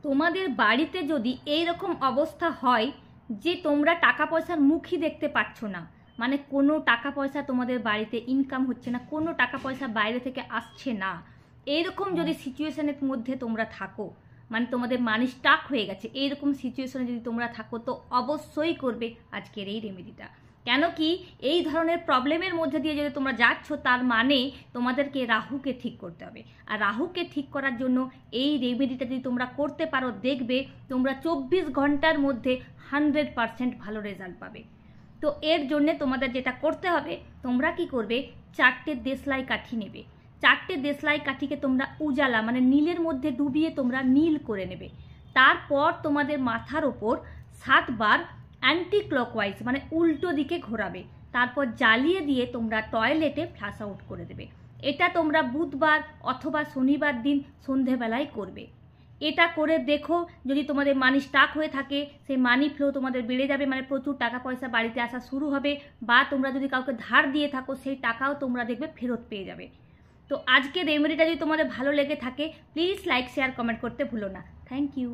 তোমাদের বাড়িতে যদি এই রকম অবস্থা হয় যে তোমরা টাকা পয়সার মুখই দেখতে পাচ্ছ না, মানে কোনো টাকা পয়সা তোমাদের বাড়িতে ইনকাম হচ্ছে না, কোনো টাকা পয়সা বাইরে থেকে আসছে না, এইরকম যদি সিচুয়েশনের মধ্যে তোমরা থাকো, মানে তোমাদের মানি স্টাক হয়ে গেছে, এইরকম সিচুয়েশনে যদি তোমরা থাকো তো অবশ্যই করবে আজকের এই রেমেডিটা। কেন কি এই ধরনের প্রবলেমের মধ্যে দিয়ে যদি তোমরা যাচ্ছ, তার মানে তোমাদেরকে রাহুকে ঠিক করতে হবে। আর রাহুকে ঠিক করার জন্য এই রেমেডিটা যদি তোমরা করতে পারো, দেখবে তোমরা 24 ঘন্টার মধ্যে 100% ভালো রেজাল্ট পাবে। তো এর জন্য তোমাদের যেটা করতে হবে, তোমরা কি করবে, 4টে দেশলাই কাঠি নেবে। 4টে দেশলাই কাঠিকে তোমরা উজালা মানে নীলের মধ্যে ডুবিয়ে তোমরা নীল করে নেবে। তারপর তোমাদের মাথার ওপর 7 বার অ্যান্টি ক্লকওয়াইজ মানে উল্টো দিকে ঘোরাবে। তারপর জ্বালিয়ে দিয়ে তোমরা টয়লেটে ফ্লাশ আউট করে দেবে। এটা তোমরা বুধবার অথবা শনিবার দিন সন্ধেবেলায় করবে। এটা করে দেখো, যদি তোমাদের মানি স্টাক হয়ে থাকে, সেই মানি ফ্লো তোমাদের বেড়ে যাবে, মানে প্রচুর টাকা পয়সা বাড়িতে আসা শুরু হবে। বা তোমরা যদি কাউকে ধার দিয়ে থাকো, সেই টাকাও তোমরা দেখবে ফেরত পেয়ে যাবে। তো আজকে রেমেডিটা যদি তোমাদের ভালো লেগে থাকে, প্লিজ লাইক শেয়ার কমেন্ট করতে ভুলো না। Thank you.